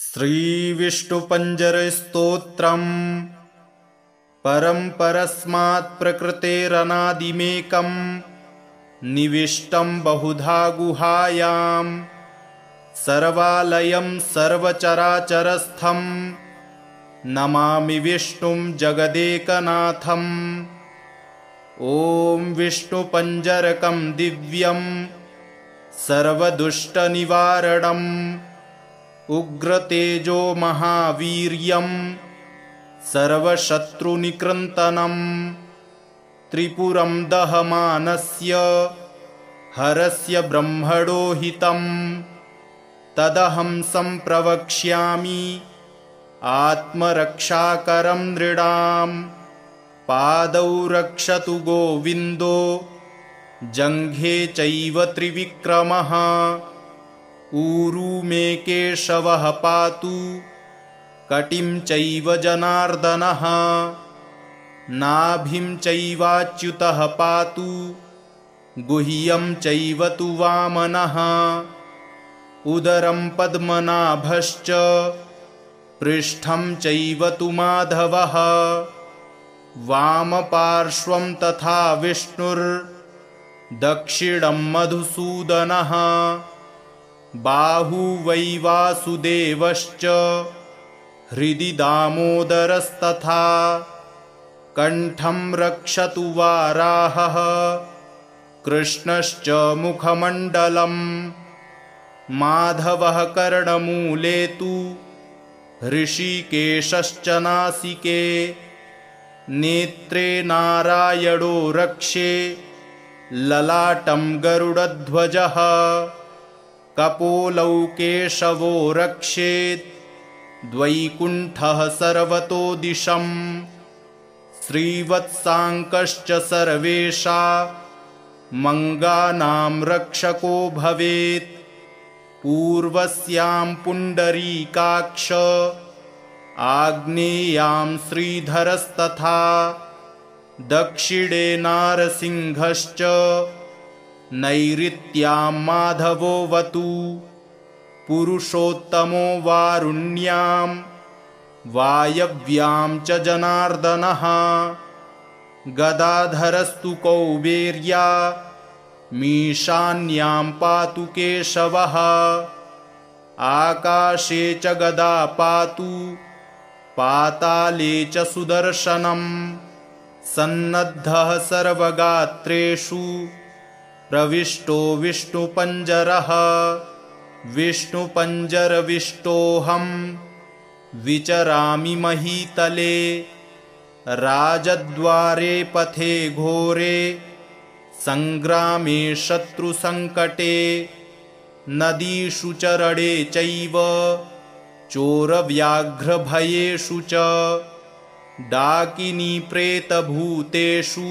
श्रीविष्णुपञ्जरस्तोत्रम् परं परस्मात् प्रकृतेरनादिमेकं निविष्टं बहुधा गुहायां सर्वालयं सर्वचराचरस्थं नमामि विष्णुं जगदेकनाथम्। ॐ विष्णुपञ्जरकं दिव्यं सर्वदुष्टनिवारणम् उग्रतेजो महावीर्यं सर्वशत्रुनिकृन्तनं त्रिपुरं दहमानस्य हरस्य ब्रह्मणो हितं तदहं सम्प्रवक्ष्यामि आत्मरक्षाकरं नृणां। पादौ रक्षतु गोविन्दो जङ्घे चैव त्रिविक्रमः ऊरू मे केशवः पातु कटिं चैव जनार्दनः नाभिं चैवाच्युतः पातु गुह्यं चैव तु वामनः उदरं पद्मनाभश्च पृष्ठं चैव तु माधवः वामपार्श्वं तथा विष्णुर्दक्षिणं मधुसूदनः बाहू वै वासुदेवश्च हृदि दामोदरस्तथा कण्ठं रक्षतु वाराहः कृष्णश्च मुखमण्डलं माधवः कर्णमूले तु हृषीकेशश्च नासिके नेत्रे नारायणो रक्षे ललाटं गरुडध्वजः कपोलौ केशवो रक्षेत् द्वैकुण्ठः सर्वतो दिशं श्रीवत्साङ्कश्च सर्वेषा मङ्गानां रक्षको भवेत् पूर्वस्यां पुण्डरीकाक्ष आग्नेयां श्रीधरस्तथा दक्षिणे नारसिंहश्च नैऋत्यां माधवोऽवतु पुरुषोत्तमो वारुण्यां वायव्यां च जनार्दनः गदाधरस्तु कौबेर्या मीशान्यां पातु केशवः आकाशे च गदा पातु पाताले च सुदर्शनं सन्नद्धः सर्वगात्रेषु प्रविष्टो विष्णुपञ्जरः विष्णुपञ्जरविष्टोऽहं विचरामि महीतले राजद्वारे पथे घोरे सङ्ग्रामे शत्रुसङ्कटे नदीषु चरणे चैव चोरव्याघ्रभयेषु च डाकिनी प्रेतभूतेषु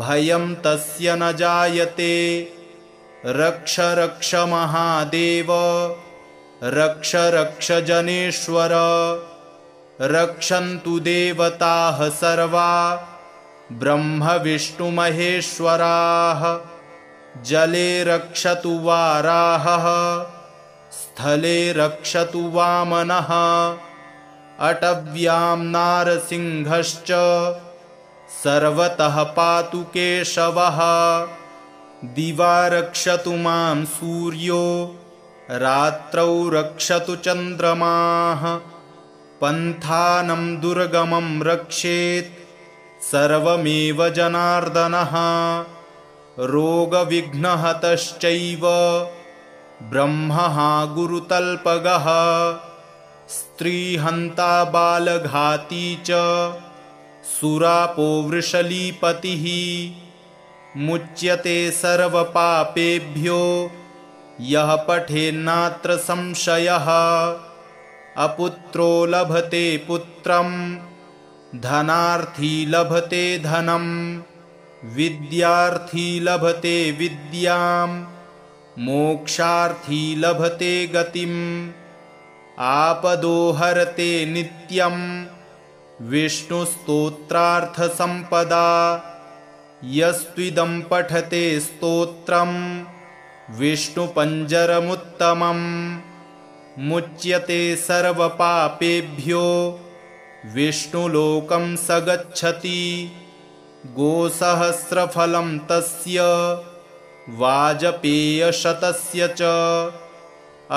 भयं तस्य न जायते रक्ष रक्ष महादेव रक्ष रक्ष जनेश्वर रक्षन्तु देवताः सर्वा ब्रह्म विष्णु महेश्वराः जले रक्षतु वाराहः स्थले रक्षतु वामनः अटव्यां नारसिंहश्च सर्वतः पातु केशवः दिवा रक्षतु मां सूर्यो रात्रौ रक्षतु चन्द्रमाः पन्थानं दुर्गमं रक्षेत् सर्वमेव जनार्दनः रोगविघ्नहतश्चैव ब्रह्मः गुरुतल्पगः स्त्रीहन्ता बालघाती च सुरापो वृषलीपतिः मुच्यते सर्वपापेभ्यो यः पठेन्नात्र संशयः अपुत्रो लभते पुत्रं धनार्थी लभते धनं विद्यार्थी लभते विद्यां मोक्षार्थी लभते गतिम् आपदो हरते नित्यं विष्णुस्तोत्रार्थसम्पदा यस्त्विदं पठते स्तोत्रं विष्णुपञ्जरमुत्तमम् मुच्यते सर्वपापेभ्यो विष्णुलोकं स गच्छति। गोसहस्रफलं तस्य वाजपेयशतस्य च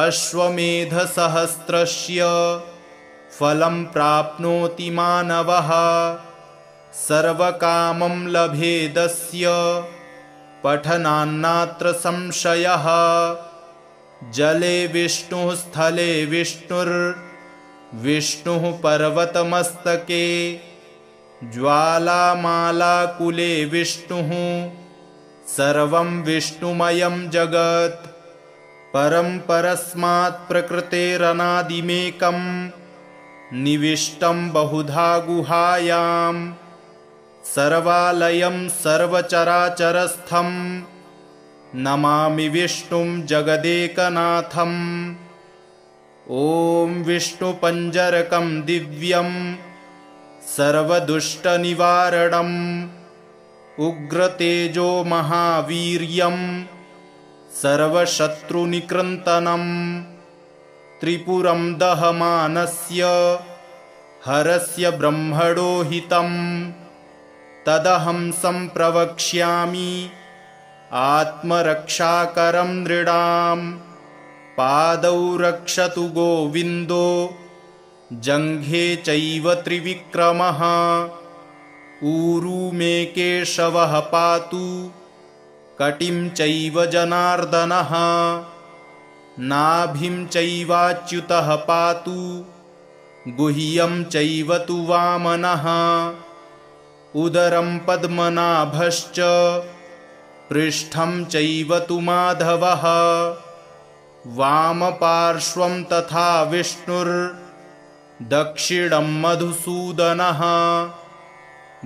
अश्वमेधसहस्रस्य फलं प्राप्नोति मानवः। सर्वकामं लभेदस्य पठनान्नात्र संशयः। जले विष्णुः स्थले विष्णुर्विष्णुः पर्वतमस्तके ज्वालामालाकुले विष्णुः सर्वं विष्णुमयं जगत्। परं परस्मात् प्रकृतेरनादिमेकं निविष्टं बहुधा गुहायां सर्वालयं सर्वचराचरस्थं नमामि विष्णुं जगदेकनाथम्। ॐ विष्णुपञ्जरकं दिव्यं सर्वदुष्टनिवारणम् उग्रतेजो महावीर्यं सर्वशत्रुनिकृन्तनं त्रिपुरं दहमानस्य हरस्य ब्रह्मणो हितं तदहं सम्प्रवक्ष्यामि आत्मरक्षाकरं नृणां। पादौ रक्षतु गोविन्दो जङ्घे चैव त्रिविक्रमः ऊरू मे केशवः पातु कटिं चैव जनार्दनः नाभिं चैवाच्युतः पातु गुह्यं चैव तु वामनः उदरं पद्मनाभश्च पृष्ठं चैव तु माधवः वामपार्श्वं तथा विष्णुर्दक्षिणं मधुसूदनः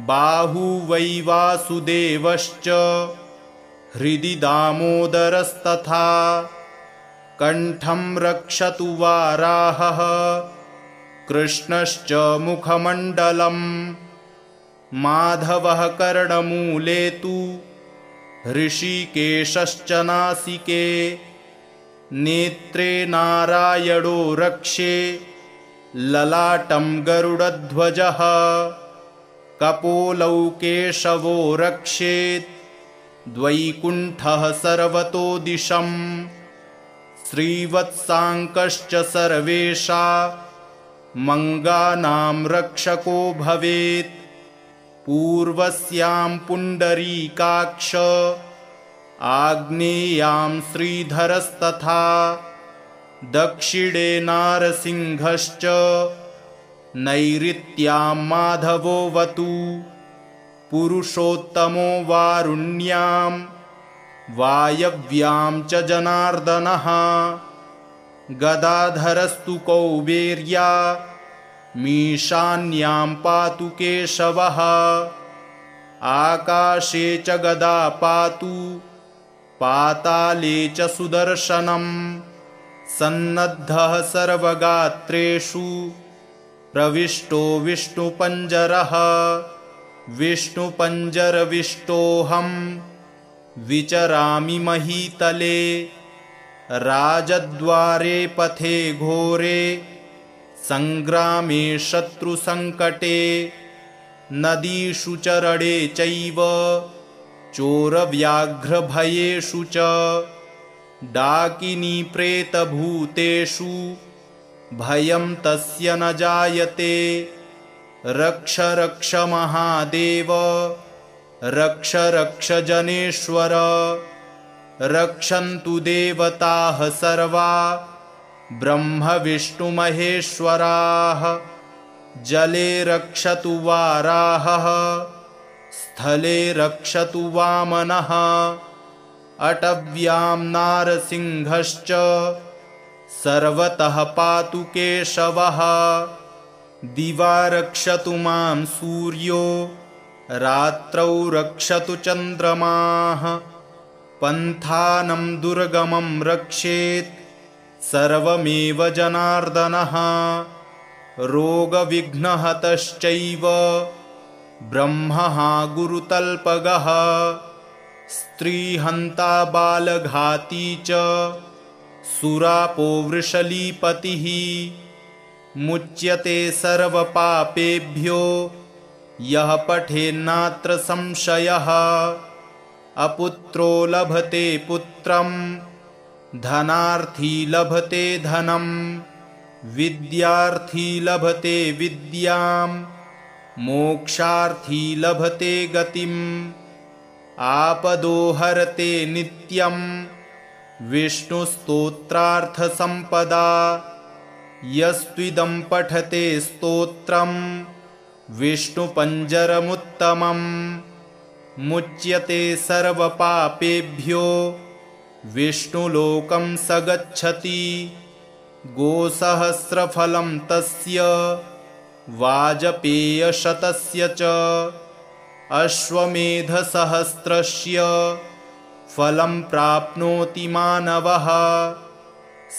बाहू वै वासुदेवश्च हृदि दामोदरस्तथा कण्ठं रक्षतु वाराहः कृष्णश्च मुखमण्डलम् माधवः कर्णमूले तु ऋषिकेशश्च नासिके नेत्रे नारायणो रक्षे ललाटं गरुडध्वजः कपोलौ केशवो रक्षेत् द्वैकुण्ठः सर्वतो दिशम् श्रीवत्साङ्कश्च सर्वेषा मङ्गानां रक्षको भवेत् पूर्वस्यां पुण्डरीकाक्ष आग्नेयां श्रीधरस्तथा दक्षिणे नारसिंहश्च नैऋत्यां माधवोऽवतु पुरुषोत्तमो वारुण्यां वायव्यां च जनार्दनः गदाधरस्तु कौबेर्या मीशान्यां पातु केशवः आकाशे च गदा पातु पाताले च सुदर्शनं सन्नद्धः सर्वगात्रेषु प्रविष्टो विष्णुपञ्जरः विष्णुपञ्जरविष्टोऽहं विचरामि महीतले राजद्वारे पथे घोरे सङ्ग्रामे शत्रुसङ्कटे नदीषु च रणे चैव चोरव्याघ्रभयेषु च डाकिनीप्रेतभूतेषु भयं तस्य न जायते रक्ष रक्ष महादेव रक्ष रक्ष जनेश्वर रक्षन्तु देवताः सर्वा ब्रह्म विष्णु महेश्वराः जले रक्षतु वाराहः स्थले रक्षतु वामनः अटव्यां नारसिंहश्च सर्वतः पातु केशवः दिवा रक्षतु मां सूर्यो रात्रौ रक्षतु चन्द्रमाः पन्थानं दुर्गमं रक्षेत् सर्वमेव जनार्दनः रोगविघ्नहतश्चैव ब्रह्मः गुरुतल्पगः स्त्रीहन्ता बालघाती च सुरापो वृषलीपतिः मुच्यते सर्वपापेभ्यो यः पठेन्नात्र संशयः अपुत्रो लभते पुत्रं धनार्थी लभते धनं विद्यार्थी लभते विद्यां मोक्षार्थी लभते गतिम् आपदो हरते नित्यं विष्णुस्तोत्रार्थसम्पदा यस्त्विदं पठते स्तोत्रं विष्णुपञ्जरमुत्तमम् मुच्यते सर्वपापेभ्यो विष्णुलोकं स गच्छति गोसहस्रफलं तस्य वाजपेयशतस्य च अश्वमेधसहस्रस्य फलं प्राप्नोति मानवः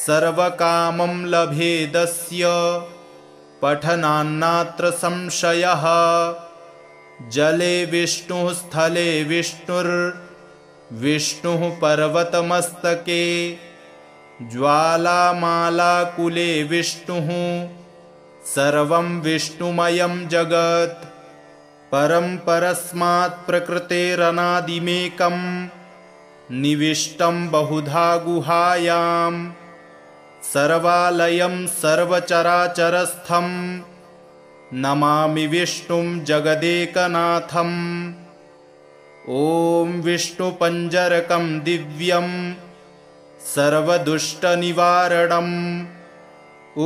सर्वकामं लभेदस्य पठनान्नात्र संशयः जले विष्णुः स्थले विष्णुर्विष्णुः पर्वतमस्तके ज्वालामालाकुले विष्णुः सर्वं विष्णुमयं जगत् परं परस्मात् प्रकृतेरनादिमेकं निविष्टं बहुधा गुहायां सर्वालयं सर्वचराचरस्थं नमामि विष्णुं जगदेकनाथम् ॐ विष्णुपञ्जरकं दिव्यं सर्वदुष्टनिवारणम्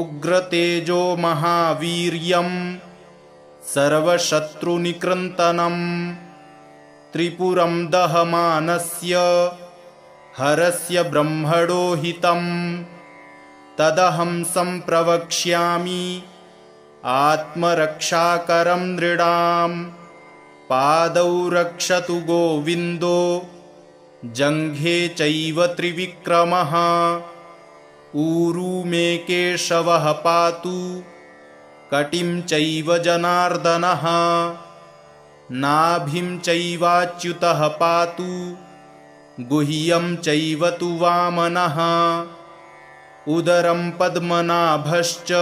उग्रतेजो महावीर्यं सर्वशत्रुनिकृन्तनं त्रिपुरं दहमानस्य हरस्य ब्रह्मणो हितं तदहं सम्प्रवक्ष्यामि आत्मरक्षाकरं नृणाम् पादौ रक्षतु गोविन्दो जङ्घे चैव त्रिविक्रमः ऊरू मे केशवः पातु कटिं चैव जनार्दनः नाभिं चैवाच्युतः पातु गुह्यं चैव तु वामनः उदरं पद्मनाभश्च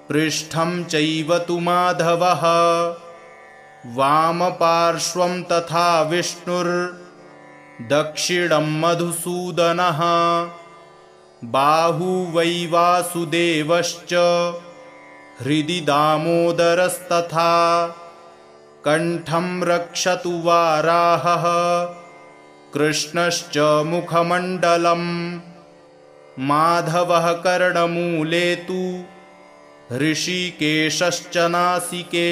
पृष्ठं चैव तु माधवः वामपार्श्वं तथा विष्णुर्दक्षिणं मधुसूदनः बाहू वै वासुदेवश्च हृदि दामोदरस्तथा कण्ठं रक्षतु वाराहः कृष्णश्च मुखमण्डलम् माधवः कर्णमूले तु ऋषिकेशश्च नासिके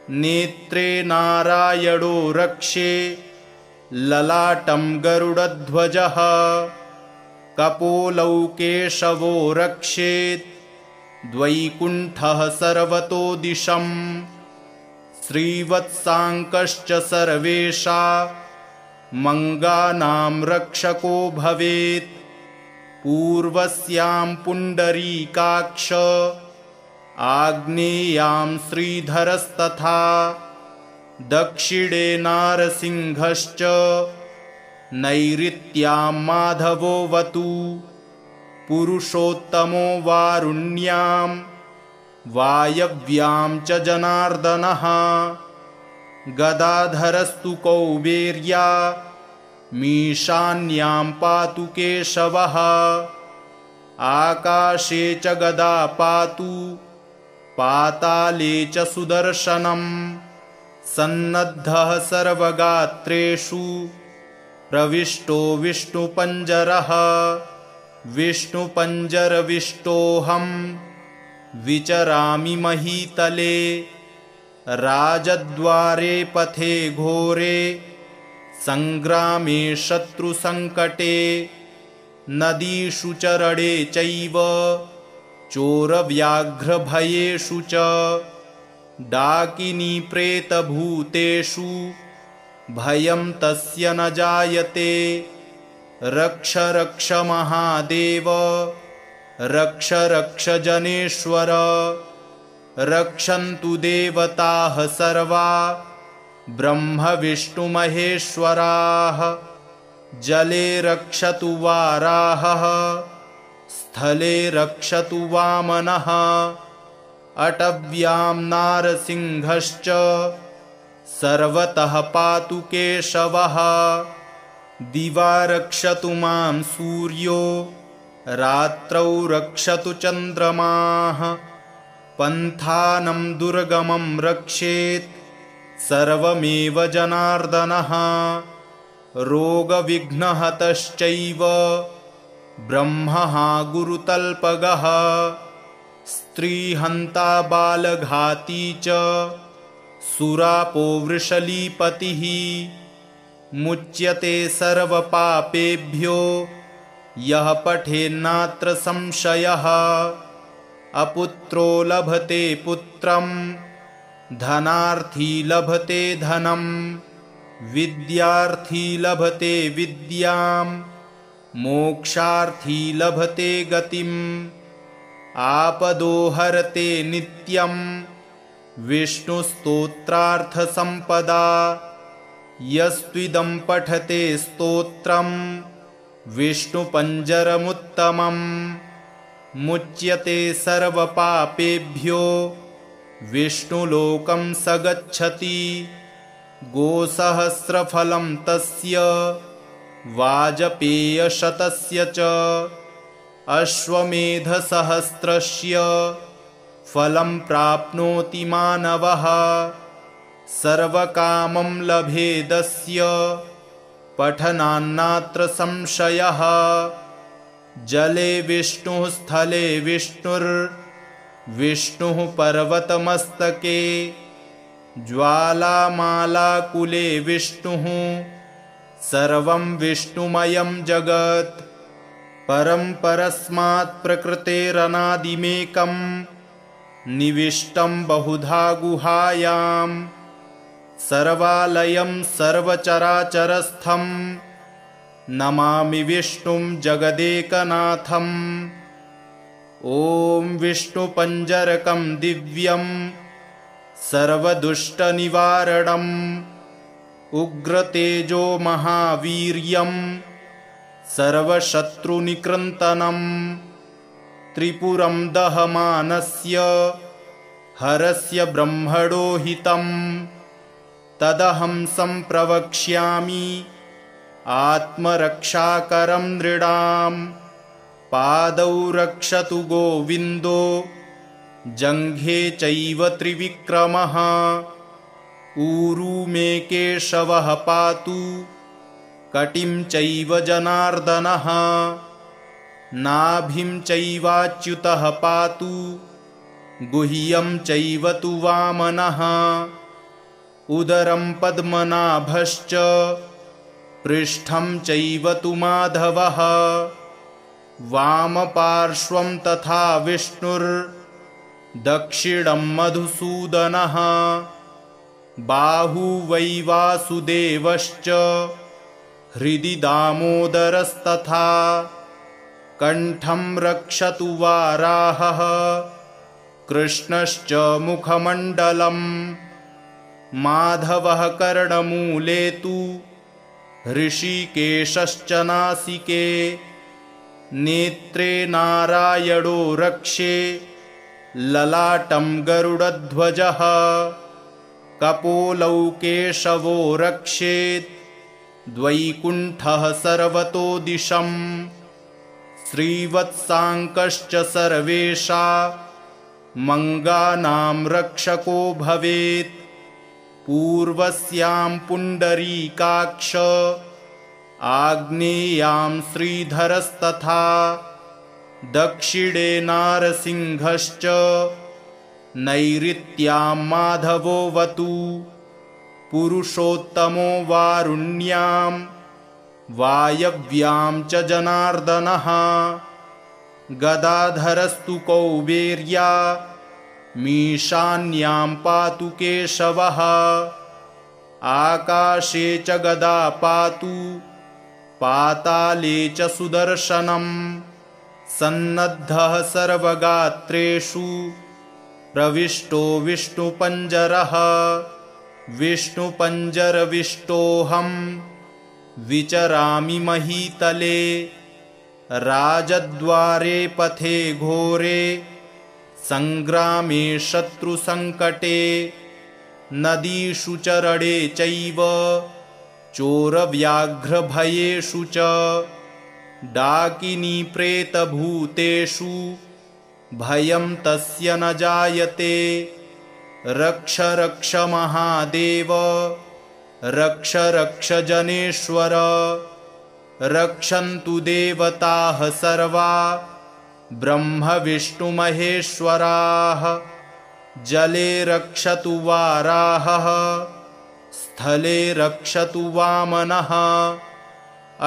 नेत्रे नारायणो रक्षे ललाटं गरुडध्वजः कपोलौ केशवो रक्षेत् द्वैकुण्ठः सर्वतो दिशं श्रीवत्साङ्कश्च सर्वेषा मङ्गानां रक्षको भवेत् पूर्वस्यां पुण्डरीकाक्ष आग्नेयां श्रीधरस्तथा दक्षिणे नारसिंहश्च नैऋत्यां माधवोऽवतु पुरुषोत्तमो वारुण्यां वायव्यां च जनार्दनः गदाधरस्तु कौबेर्या मीशान्यां पातु केशवः आकाशे च गदा पातु पाताले च सुदर्शनम् सन्नद्धः सर्वगात्रेषु प्रविष्टो विष्णुपञ्जरः विष्णुपञ्जरविष्टोऽहं विचरामि महीतले राजद्वारे पथे घोरे सङ्ग्रामे शत्रुसङ्कटे नदीषु चरणे चैव चोरव्याघ्रभयेषु च डाकिनी प्रेतभूतेषु भयं तस्य न जायते रक्ष रक्ष महादेव रक्ष रक्ष जनेश्वर रक्षन्तु देवताः सर्वा ब्रह्म विष्णु महेश्वराः जले रक्षतु वाराहः स्थले रक्षतु वामनः अटव्यां नारसिंहश्च सर्वतः पातु केशवः दिवा रक्षतु मां सूर्यो रात्रौ रक्षतु चन्द्रमाः पन्थानं दुर्गमं रक्षेत् सर्वमेव जनार्दनः रोगविघ्नहतश्चैव ब्रह्मः गुरुतल्पगः स्त्रीहन्ता बालघाती च सुरापो वृषलीपतिः मुच्यते सर्वपापेभ्यो यः पठेन्नात्र संशयः अपुत्रो लभते पुत्रं धनार्थी लभते धनं विद्यार्थी लभते विद्यां मोक्षार्थी लभते गतिम् आपदो हरते नित्यं विष्णुस्तोत्रार्थसम्पदा यस्त्विदं पठते स्तोत्रं विष्णुपञ्जरमुत्तमं मुच्यते सर्वपापेभ्यो विष्णुलोकं स गच्छति गोसहस्रफलं तस्य वाजपेयशतस्य च अश्वमेधसहस्रस्य फलं प्राप्नोति मानवः सर्वकामं लभेदस्य पठनान्नात्र संशयः जले विष्णुः स्थले विष्णुर्विष्णुः पर्वतमस्तके ज्वालामालाकुले विष्णुः सर्वं विष्णुमयं जगत् परं परस्मात् प्रकृतेरनादिमेकं निविष्टं बहुधा गुहायां सर्वालयं सर्वचराचरस्थं नमामि विष्णुं जगदेकनाथम् ॐ विष्णुपञ्जरकं दिव्यं सर्वदुष्टनिवारणम् उग्रतेजो महावीर्यं सर्वशत्रुनिकृन्तनं त्रिपुरं दहमानस्य हरस्य ब्रह्मणो हितं तदहं सम्प्रवक्ष्यामि आत्मरक्षाकरं नृणां पादौ रक्षतु गोविन्दो जङ्घे चैव त्रिविक्रमः ऊरू मे केशवः पातु कटिं चैव जनार्दनः नाभिं चैवाच्युतः पातु गुह्यं चैव तु वामनः उदरं पद्मनाभश्च पृष्ठं चैव तु माधवः वामपार्श्वं तथा विष्णुर्दक्षिणं मधुसूदनः बाहू वै वासुदेवश्च हृदि दामोदरस्तथा कण्ठं रक्षतु वाराहः कृष्णश्च मुखमण्डलं माधवः कर्णमूले तु ऋषिकेशश्च नासिके नेत्रे नारायणो रक्षे ललाटं गरुडध्वजः कपोलौ केशवो रक्षेत् द्वैकुण्ठः सर्वतो दिशम् श्रीवत्साङ्कश्च सर्वेषा मङ्गानां रक्षको भवेत् पूर्वस्यां पुण्डरीकाक्ष आग्नेयां श्रीधरस्तथा दक्षिणे नारसिंहश्च नैऋत्यां माधवोऽवतु पुरुषोत्तमो वारुण्यां वायव्यां च जनार्दनः गदाधरस्तु कौबेर्या मीशान्यां पातु केशवः आकाशे च गदा पातु पाताले च सुदर्शनं सन्नद्धः सर्वगात्रेषु प्रविष्टो विष्णुपञ्जरः विष्णुपञ्जरविष्टोऽहं विचरामि महीतले राजद्वारे पथे घोरे संग्रामे शत्रुसंकटे नदीषु चरणे चैव चोरव्याघ्रभयेषु च डाकिनी प्रेतभूतेषु भयं तस्य न जायते रक्ष रक्ष महादेव रक्ष रक्ष जनेश्वर रक्षन्तु देवताः सर्वा ब्रह्म विष्णु महेश्वराः जले रक्षतु वाराहः स्थले रक्षतु वामनः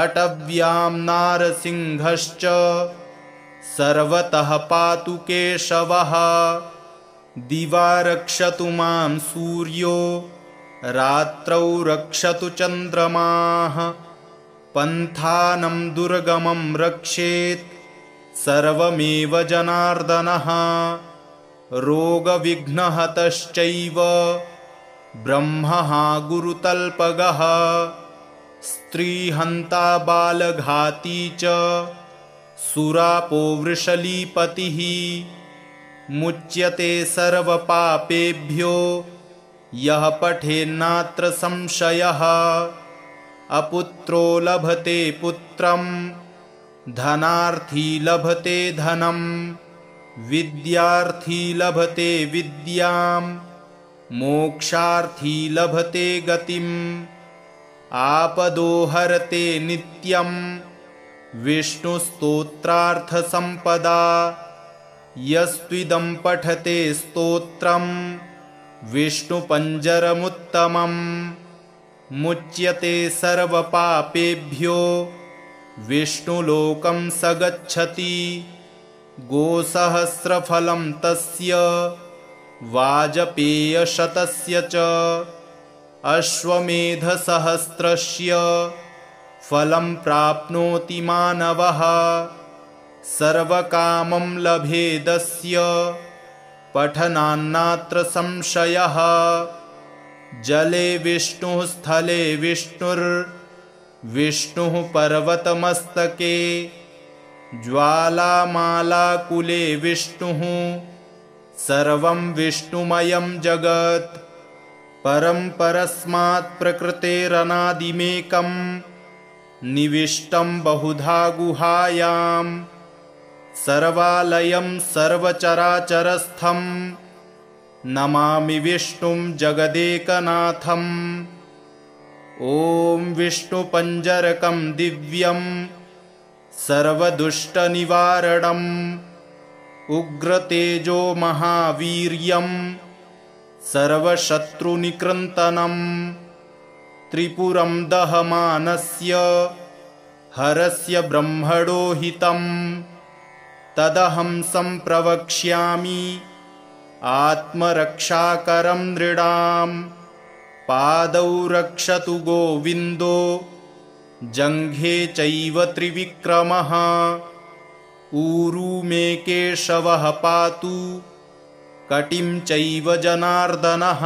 अटव्यां नारसिंहश्च सर्वतः पातु केशवः दिवा रक्षतु मां सूर्यो रात्रौ रक्षतु चन्द्रमाः पन्थानं दुर्गमं रक्षेत् सर्वमेव जनार्दनः रोगविघ्नहतश्चैव ब्रह्मः गुरुतल्पगः स्त्रीहन्ता बालघाती च सुरापो वृषलीपतिः मुच्यते सर्वपापेभ्यो यः पठेन्नात्र संशयः अपुत्रो लभते पुत्रं धनार्थी लभते धनं विद्यार्थी लभते विद्यां मोक्षार्थी लभते गतिम् आपदो हरते नित्यं विष्णुस्तोत्रार्थसम्पदा यस्त्विदं पठते स्तोत्रं विष्णुपञ्जरमुत्तमम् मुच्यते सर्वपापेभ्यो विष्णुलोकं स गच्छति गोसहस्रफलं तस्य वाजपेयशतस्य च अश्वमेधसहस्रस्य फलं प्राप्नोति मानवः सर्वकामं लभेदस्य पठनान्नात्र संशयः जले विष्णुः स्थले विष्णुर्विष्णुः पर्वतमस्तके ज्वालामालाकुले विष्णुः सर्वं विष्णुमयं जगत् परं परस्मात् प्रकृतेरनादिमेकं निविष्टं बहुधा गुहायां सर्वालयं सर्वचराचरस्थं नमामि विष्णुं जगदेकनाथम् ॐ विष्णुपञ्जरकं दिव्यं सर्वदुष्टनिवारणम् उग्रतेजो महावीर्यं सर्वशत्रुनिकृन्तनं त्रिपुरं दहमानस्य हरस्य ब्रह्मणो हितं तदहं सम्प्रवक्ष्यामि आत्मरक्षाकरं नृणां पादौ रक्षतु गोविन्दो जङ्घे चैव त्रिविक्रमः ऊरू मे केशवः पातु कटिं चैव जनार्दनः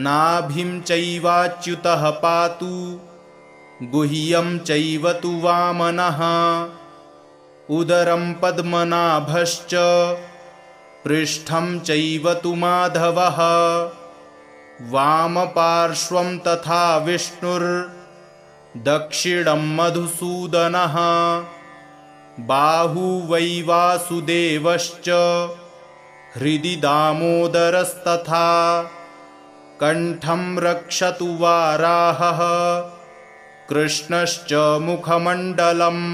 नाभिं चैवाच्युतः पातु गुह्यं चैव तु वामनः उदरं पद्मनाभश्च पृष्ठं चैव तु माधवः वामपार्श्वं तथा विष्णुर्दक्षिणं मधुसूदनः बाहू वै वासुदेवश्च हृदि दामोदरस्तथा कण्ठं रक्षतु वाराहः कृष्णश्च मुखमण्डलम्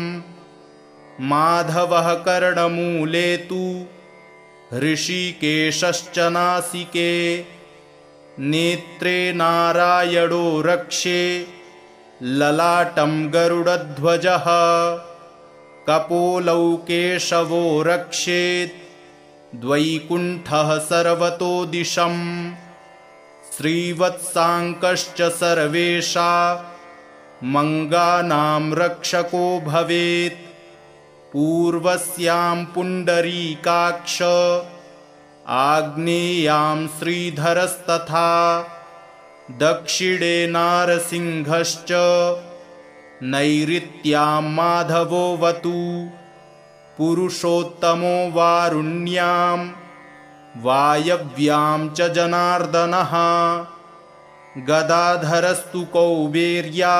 माधवः कर्णमूले तु ऋषिकेशश्च नासिके नेत्रे नारायणो रक्षे ललाटं गरुडध्वजः कपोलौ केशवो रक्षेत् द्वैकुण्ठः सर्वतो दिशम् श्रीवत्साङ्कश्च सर्वेषा मङ्गानां रक्षको भवेत् पूर्वस्यां पुण्डरीकाक्ष आग्नेयां श्रीधरस्तथा दक्षिणे नारसिंहश्च नैऋत्यां माधवोऽवतु पुरुषोत्तमो वारुण्यां वायव्यां च जनार्दनः गदाधरस्तु कौबेर्या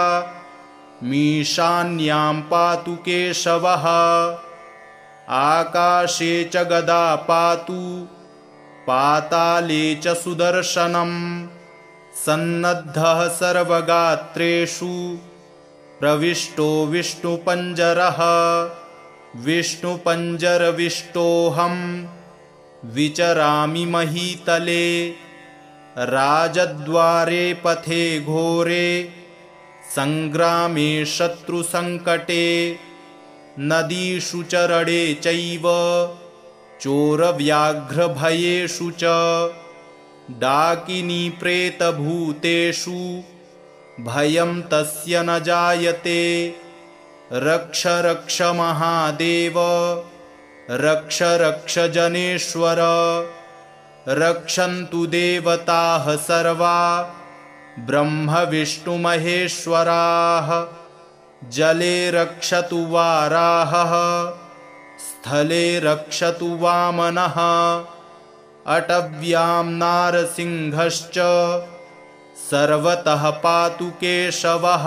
मीशान्यां पातु केशवः आकाशे च गदा पातु पाताले च सुदर्शनम् सन्नद्धः सर्वगात्रेषु प्रविष्टो विष्णुपञ्जरः विष्णुपञ्जरविष्टोऽहं विचरामि महीतले राजद्वारे पथे घोरे संग्रामे शत्रुसङ्कटे नदीषु च रणे चैव चोरव्याघ्रभयेषु च डाकिनी प्रेतभूतेषु भयं तस्य न जायते रक्ष रक्ष महादेव रक्ष रक्ष जनेश्वर रक्षन्तु देवताः सर्वा ब्रह्म विष्णु महेश्वराः जले रक्षतु वाराहः स्थले रक्षतु वामनः अटव्यां नारसिंहश्च सर्वतः पातु केशवः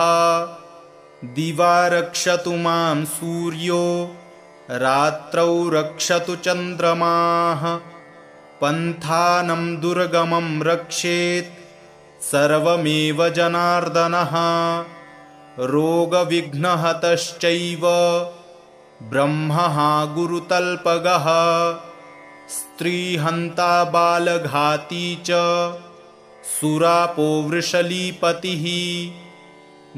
दिवा रक्षतु मां सूर्यो रात्रौ रक्षतु चन्द्रमाः पन्थानं दुर्गमं रक्षेत् सर्वमेव जनार्दनः रोगविघ्नहतश्चैव ब्रह्मः गुरुतल्पगः स्त्रीहन्ता बालघाती च सुरापो वृषलीपतिः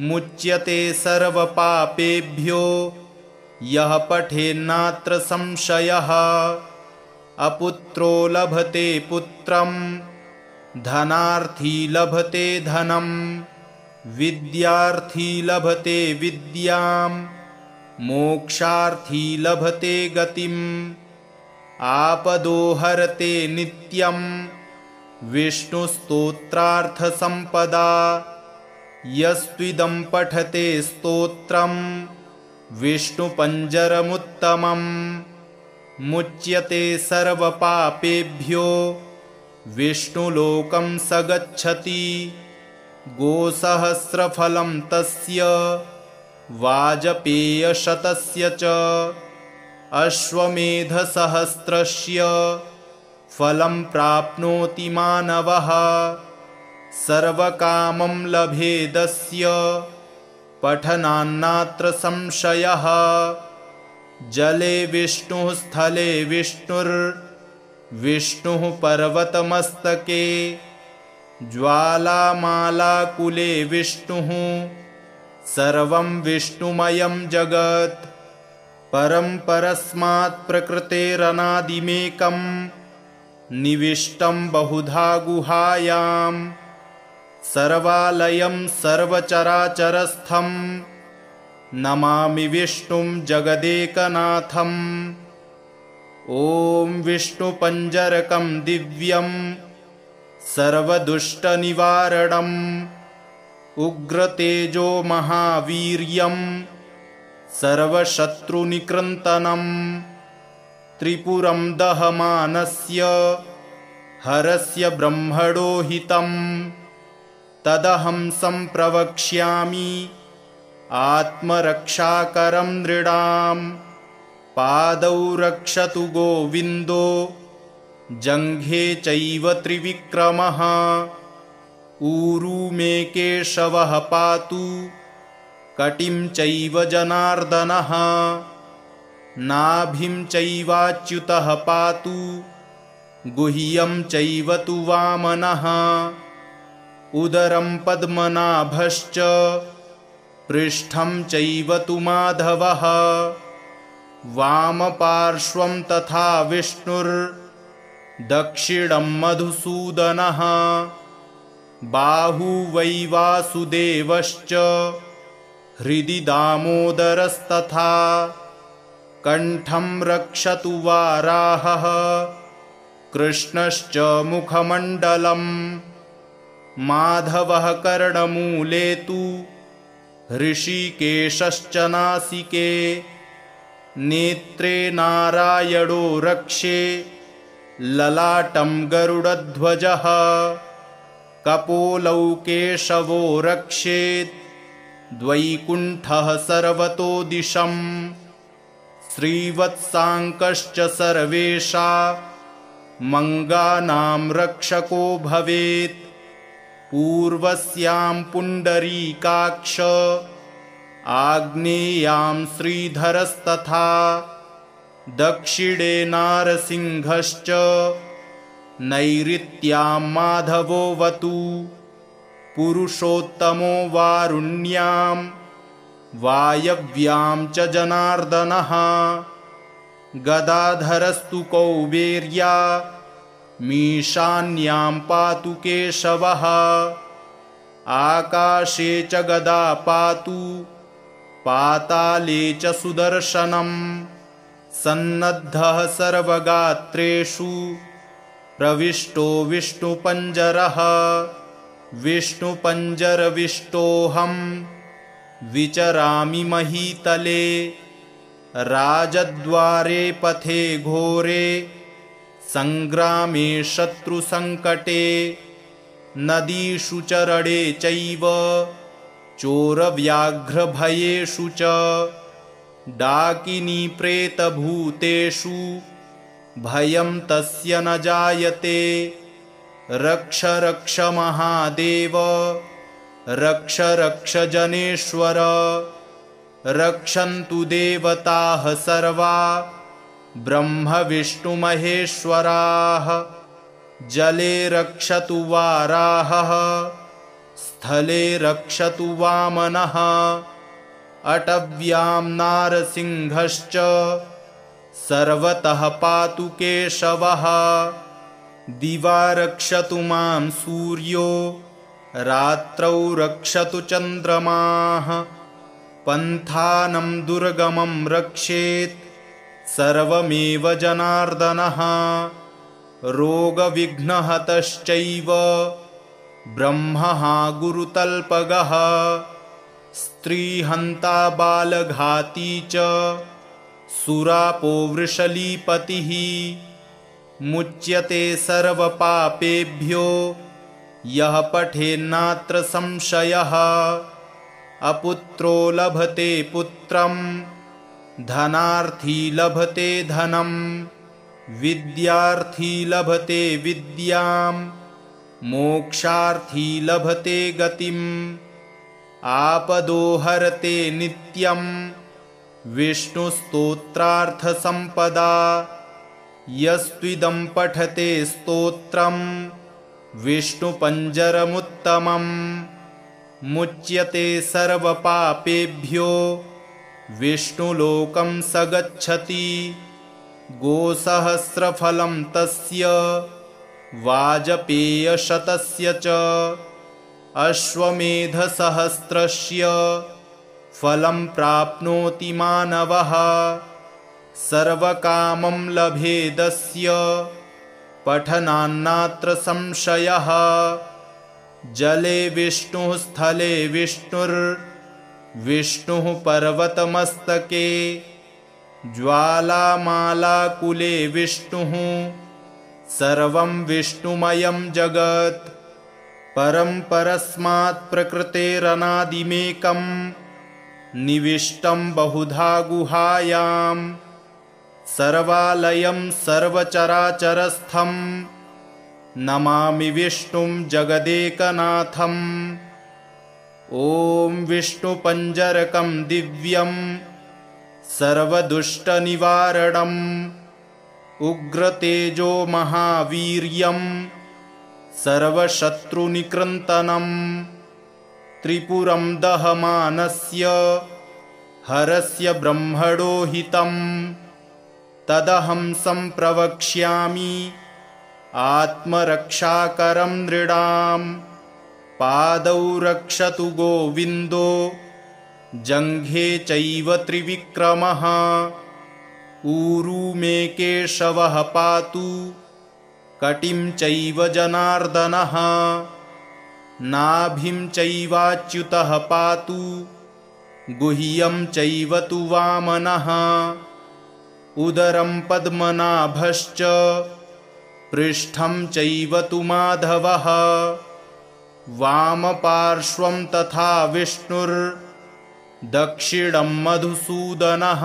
मुच्यते सर्वपापेभ्यो यः पठेन्नात्र संशयः अपुत्रो लभते पुत्रं धनार्थी लभते धनं विद्यार्थी लभते विद्यां मोक्षार्थी लभते गतिम् आपदो हरते नित्यं विष्णुस्तोत्रार्थसम्पदा यस्त्विदं पठते स्तोत्रं विष्णुपञ्जरमुत्तमम् मुच्यते सर्वपापेभ्यो विष्णुलोकं स गच्छति गोसहस्रफलं तस्य वाजपेयशतस्य च अश्वमेधसहस्रस्य फलं प्राप्नोति मानवः सर्वकामं लभेदस्य पठनान्नात्र संशयः जले विष्णुः स्थले विष्णुर्विष्णुः पर्वतमस्तके ज्वालामालाकुले विष्णुः सर्वं विष्णुमयं जगत् परं परस्मात् प्रकृतेरनादिमेकं निविष्टं बहुधा गुहायां सर्वालयं सर्वचराचरस्थं नमामि विष्णुं जगदेकनाथम् ॐ विष्णुपञ्जरकं दिव्यं सर्वदुष्टनिवारणम् उग्रतेजो महावीर्यं सर्वशत्रुनिकृन्तनं त्रिपुरं दहमानस्य हरस्य ब्रह्मणो हितं तदहं सम्प्रवक्ष्यामि आत्मरक्षाकरं नृणां पादौ रक्षतु गोविन्दो जङ्घे चैव त्रिविक्रमः ऊरू मे केशवः पातु कटिं चैव जनार्दनः नाभिं चैवाच्युतः पातु गुह्यं चैव तु वामनः उदरं पद्मनाभश्च पृष्ठं चैव तु माधवः वामपार्श्वं तथा विष्णुर्दक्षिणं मधुसूदनः बाहू वै वासुदेवश्च हृदि दामोदरस्तथा कण्ठं रक्षतु वाराहः कृष्णश्च मुखमण्डलम् माधवः कर्णमूले तु ऋषिकेशश्च नासिके नेत्रे नारायणो रक्षे ललाटं गरुडध्वजः कपोलौ केशवो रक्षेत् द्वैकुण्ठः सर्वतो दिशम् श्रीवत्साङ्कश्च सर्वेषा मङ्गानां रक्षको भवेत् पूर्वस्यां पुण्डरीकाक्ष आग्नेयां श्रीधरस्तथा दक्षिणे नारसिंहश्च नैऋत्यां माधवोऽवतु पुरुषोत्तमो वारुण्यां वायव्यां च जनार्दनः गदाधरस्तु कौबेर्या मीशान्यां पातु केशवः आकाशे च गदा पातु पाताले च सुदर्शनम् सन्नद्धः सर्वगात्रेषु प्रविष्टो विष्णुपञ्जरः विष्णुपञ्जरविष्टोऽहं विचरामि महीतले राजद्वारे पथे घोरे सङ्ग्रामे शत्रुसङ्कटे नदीषु च रणे चैव चोरव्याघ्रभयेषु च डाकिनी प्रेतभूतेषु भयं तस्य न जायते रक्ष रक्ष महादेव रक्ष रक्ष जनेश्वर रक्षन्तु देवताः सर्वा ब्रह्म विष्णु महेश्वराः जले रक्षतु वाराहः स्थले रक्षतु वामनः अटव्यां नारसिंहश्च सर्वतः पातु केशवः दिवा रक्षतु मां सूर्यो रात्रौ रक्षतु चन्द्रमाः पन्थानं दुर्गमं रक्षेत् सर्वमेव जनार्दनः रोगविघ्नहतश्चैव ब्रह्मः गुरुतल्पगः स्त्रीहन्ता बालघाती च सुरापो वृषलीपतिः मुच्यते सर्वपापेभ्यो यः पठेन्नात्र संशयः अपुत्रो लभते पुत्रं धनार्थी लभते धनं विद्यार्थी लभते विद्यां मोक्षार्थी लभते गतिम् आपदो हरते नित्यं विष्णुस्तोत्रार्थसम्पदा यस्त्विदं पठते स्तोत्रं विष्णुपञ्जरमुत्तमं मुच्यते सर्वपापेभ्यो विष्णुलोकं स गच्छति गोसहस्रफलं तस्य वाजपेयशतस्य च अश्वमेधसहस्रस्य फलं प्राप्नोति मानवः सर्वकामं लभेदस्य पठनान्नात्र संशयः जले विष्णुः स्थले विष्णुर्विष्णुः पर्वतमस्तके ज्वालामालाकुले विष्णुः सर्वं विष्णुमयं जगत् परं परस्मात् प्रकृतेरनादिमेकं निविष्टं बहुधा गुहायां सर्वालयं सर्वचराचरस्थं नमामि विष्णुं जगदेकनाथम् ॐ विष्णुपञ्जरकं दिव्यं सर्वदुष्टनिवारणम् उग्रतेजो महावीर्यं सर्वशत्रुनिकृन्तनम् त्रिपुरं दहमानस्य हरस्य ब्रह्मणो हितं तदहं सम्प्रवक्ष्यामि आत्मरक्षाकरं नृणां पादौ रक्षतु गोविन्दो जङ्घे चैव त्रिविक्रमः ऊरू मे केशवः पातु कटिं चैव जनार्दनः नाभिं चैवाच्युतः पातु गुह्यं चैव तु वामनः उदरं पद्मनाभश्च पृष्ठं चैव तु माधवः वामपार्श्वं तथा विष्णुर्दक्षिणं मधुसूदनः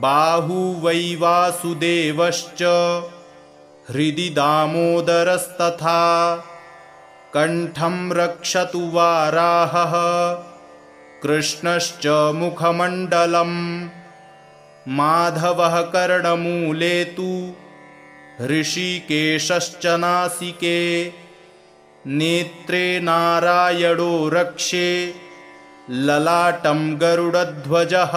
बाहू वै वासुदेवश्च हृदि दामोदरस्तथा कण्ठं रक्षतु वाराहः कृष्णश्च मुखमण्डलम् माधवः कर्णमूले तु हृषीकेशश्च नासिके नेत्रे नारायणो रक्षे ललाटं गरुडध्वजः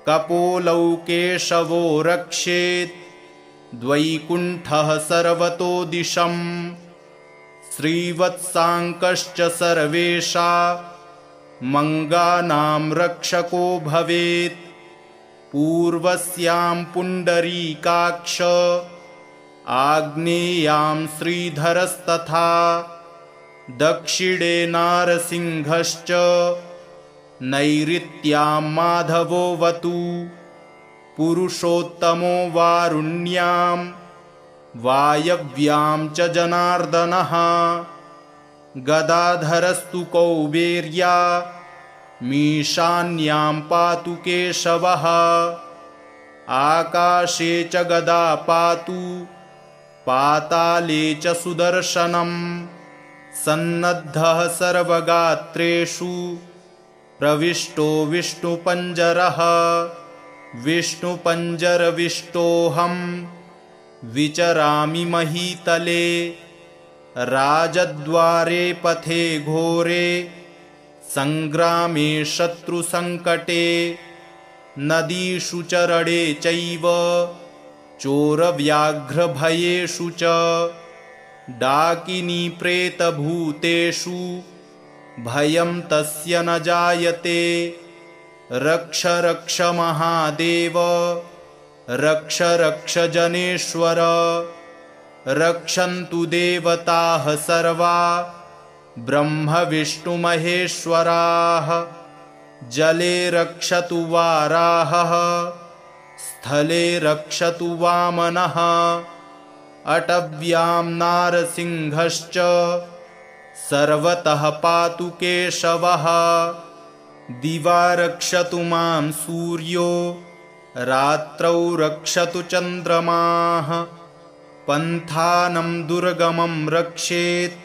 कपोलौ केशवो रक्षेत् द्वैकुण्ठः सर्वतो दिशम् श्रीवत्साङ्कश्च सर्वेषा मङ्गानां रक्षको भवेत् पूर्वस्यां पुण्डरीकाक्ष आग्नेयां श्रीधरस्तथा दक्षिणे नारसिंहश्च नैऋत्यां माधवोऽवतु पुरुषोत्तमो वारुण्यां वायव्यां च जनार्दनः गदाधरस्तु कौबेर्या मीशान्यां पातु केशवः आकाशे च गदा पातु पाताले च सुदर्शनम् सन्नद्धः सर्वगात्रेषु प्रविष्टो विष्णुपञ्जरः विष्णुपञ्जरविष्टोऽहं विचरामि महीतले राजद्वारे पथे घोरे सङ्ग्रामे शत्रुसङ्कटे नदीषु चरणे चैव चोरव्याघ्रभयेषु च डाकिनी प्रेतभूतेषु भयं तस्य न जायते रक्ष रक्ष महादेव रक्ष रक्ष जनेश्वर रक्षन्तु देवताः सर्वा ब्रह्म विष्णु महेश्वराः जले रक्षतु वाराहः स्थले रक्षतु वामनः अटव्यां नारसिंहश्च सर्वतः पातु केशवः दिवा रक्षतु मां सूर्यो रात्रौ रक्षतु चन्द्रमाः पन्थानं दुर्गमं रक्षेत्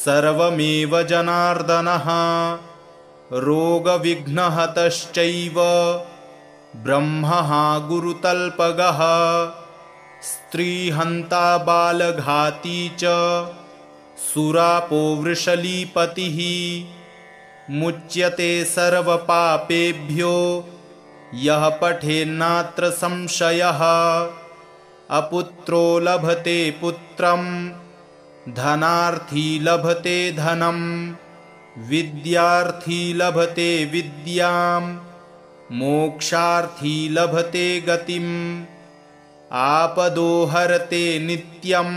सर्वमेव जनार्दनः रोगविघ्नहतश्चैव ब्रह्मः गुरुतल्पगः स्त्रीहन्ता बालघाती च सुरापो वृषलीपतिः मुच्यते सर्वपापेभ्यो यः पठेन्नात्र संशयः अपुत्रो लभते पुत्रं धनार्थी लभते धनं विद्यार्थी लभते विद्यां मोक्षार्थी लभते गतिम् आपदो हरते नित्यं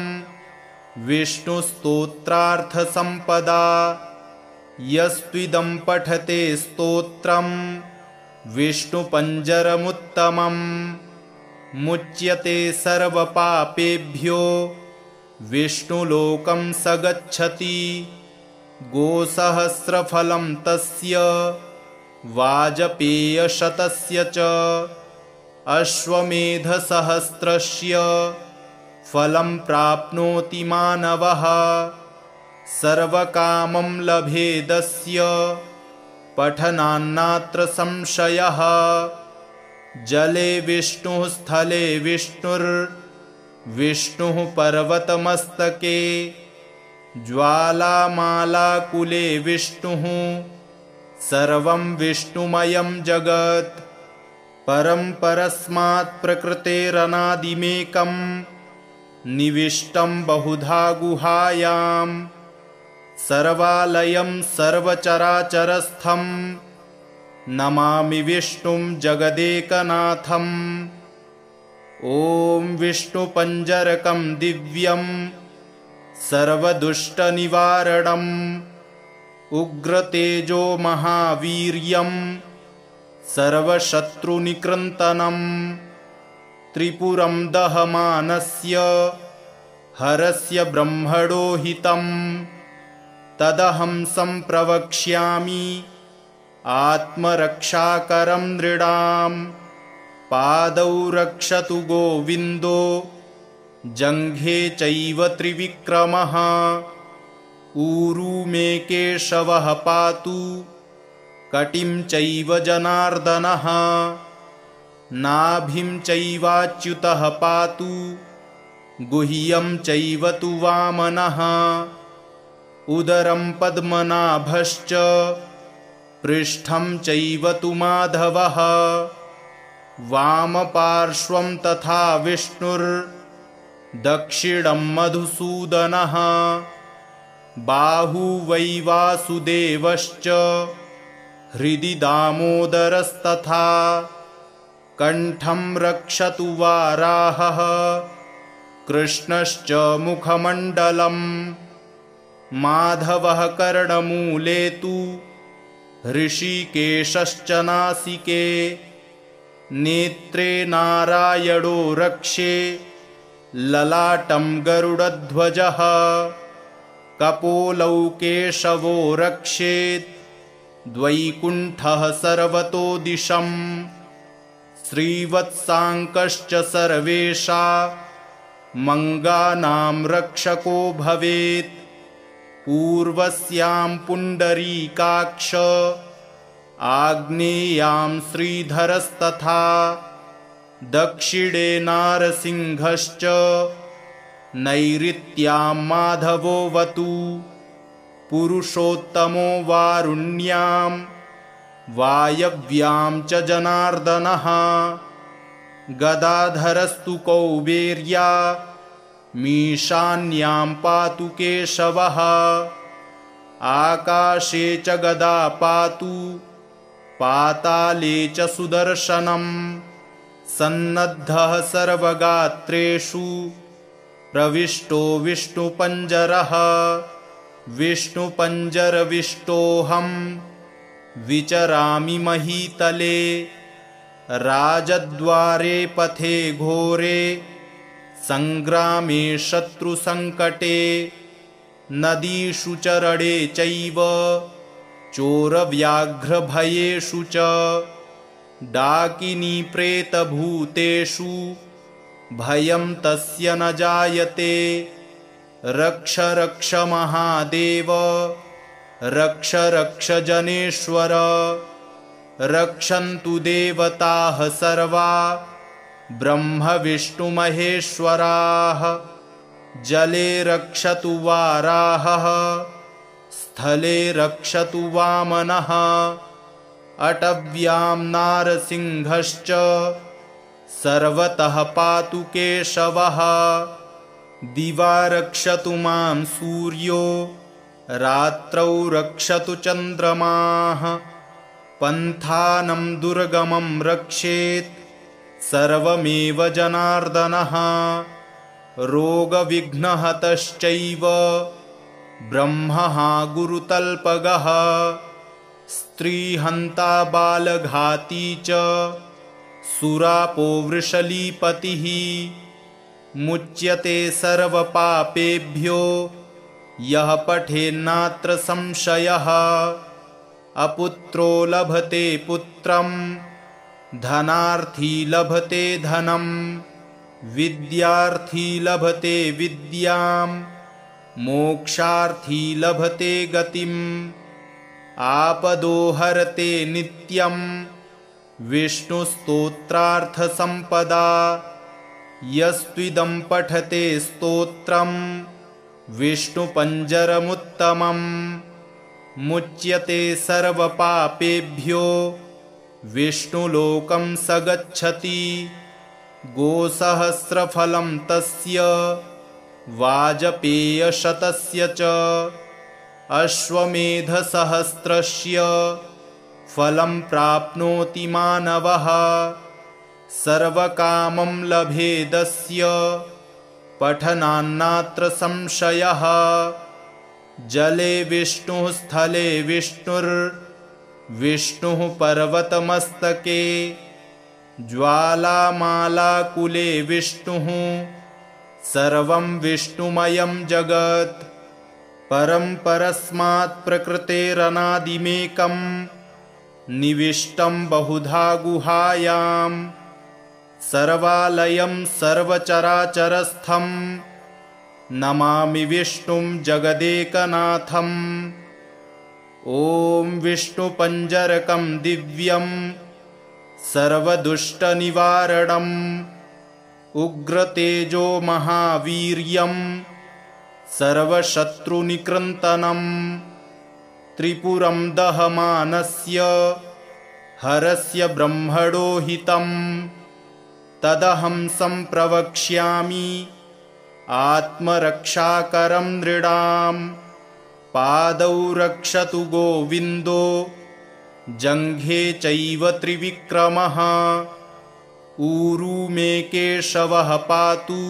विष्णुस्तोत्रार्थसम्पदा यस्त्विदं पठते स्तोत्रं विष्णुपञ्जरमुत्तमम् मुच्यते सर्वपापेभ्यो विष्णुलोकं स गच्छति गोसहस्रफलं तस्य वाजपेयशतस्य च अश्वमेधसहस्रस्य फलं प्राप्नोति मानवः सर्वकामं लभेदस्य पठनान्नात्र संशयः जले विष्णुः स्थले विष्णुर्विष्णुः पर्वतमस्तके ज्वालामालाकुले विष्णुः सर्वं विष्णुमयं जगत् परं परस्मात् प्रकृतेरनादिमेकं निविष्टं बहुधा गुहायां सर्वालयं सर्वचराचरस्थं नमामि विष्णुं जगदेकनाथम् ॐ विष्णुपञ्जरकं दिव्यं सर्वदुष्टनिवारणम् उग्रतेजो महावीर्यम् सर्वशत्रुनिकृन्तनम् त्रिपुरं दहमानस्य हरस्य ब्रह्मणो हितम् तदहं सम्प्रवक्ष्यामि आत्मरक्षाकरं नृणाम् पादौ रक्षतु गोविन्दो जङ्घे चैव त्रिविक्रमः ऊरू मे केशवः पातु कटिं चैव जनार्दनः नाभिं चैवाच्युतः पातु गुह्यं चैव तु वामनः उदरं पद्मनाभश्च पृष्ठं चैव तु माधवः वामपार्श्वं तथा विष्णुर्दक्षिणं मधुसूदनः बाहू वै वासुदेवश्च हृदि दामोदरस्तथा कण्ठं रक्षतु वाराहः कृष्णश्च मुखमण्डलम् माधवः कर्णमूले तु ऋषिकेशश्च नासिके नेत्रे नारायणो रक्षे ललाटं गरुडध्वजः कपोलौ केशवो रक्षेत् द्वैकुण्ठः सर्वतो दिशम् श्रीवत्साङ्कश्च सर्वेषा मङ्गानां रक्षको भवेत् पूर्वस्यां पुण्डरीकाक्ष आग्नेयां श्रीधरस्तथा दक्षिणे नारसिंहश्च नैऋत्यां माधवोऽवतु पुरुषोत्तमो वारुण्यां वायव्यां च जनार्दनः गदाधरस्तु कौबेर्या मीशान्यां पातु केशवः आकाशे च गदा पातु पाताले च सुदर्शनम् सन्नद्धः सर्वगात्रेषु प्रविष्टो विष्णुपञ्जरः विष्णुपञ्जरविष्टोऽहं विचरामि महीतले राजद्वारे पथे घोरे सङ्ग्रामे शत्रुसङ्कटे नदीषु चरणे चैव चोरव्याघ्रभयेषु च डाकिनी प्रेतभूतेषु भयं तस्य न जायते रक्ष रक्ष महादेव रक्ष रक्ष जनेश्वर रक्षन्तु देवताः सर्वा ब्रह्म विष्णुमहेश्वराः जले रक्षतु वाराहः स्थले रक्षतु वामनः अटव्यां नारसिंहश्च सर्वतः पातु केशवः दिवा रक्षतु मां सूर्यो रात्रौ रक्षतु चन्द्रमाः पन्थानं दुर्गमं रक्षेत् सर्वमेव जनार्दनः रोगविघ्नहतश्चैव ब्रह्मः गुरुतल्पगः स्त्रीहन्ता बालघाती च सुरापो वृषलीपतिः मुच्यते सर्वपापेभ्यो यः पठेन्नात्र संशयः अपुत्रो लभते पुत्रं धनार्थी लभते धनं विद्यार्थी लभते विद्यां मोक्षार्थी लभते गतिम् आपदो हरते नित्यं विष्णुस्तोत्रार्थसम्पदा यस्त्विदं पठते स्तोत्रं विष्णुपञ्जरमुत्तमम् मुच्यते सर्वपापेभ्यो विष्णुलोकं स गच्छति गोसहस्रफलं तस्य वाजपेयशतस्य च अश्वमेधसहस्रस्य फलं प्राप्नोति मानवः सर्वकामं लभेदस्य पठनान्नात्र संशयः। जले विष्णुः स्थले विष्णुर्विष्णुः पर्वतमस्तके ज्वालामालाकुले विष्णुः सर्वं विष्णुमयं जगत्। परं परस्मात् प्रकृतेरनादिमेकं निविष्टं बहुधा गुहायां सर्वालयं सर्वचराचरस्थं नमामि विष्णुं जगदेकनाथम्। ॐ विष्णुपञ्जरकं दिव्यं सर्वदुष्टनिवारणम् उग्रतेजो महावीर्यं सर्वशत्रुनिकृन्तनं त्रिपुरं दहमानस्य हरस्य ब्रह्मणो हितं तदहं सम्प्रवक्ष्यामि आत्मरक्षाकरं नृणाम्। पादौ रक्षतु गोविन्दो जङ्घे चैव त्रिविक्रमः ऊरू मे केशवः पातु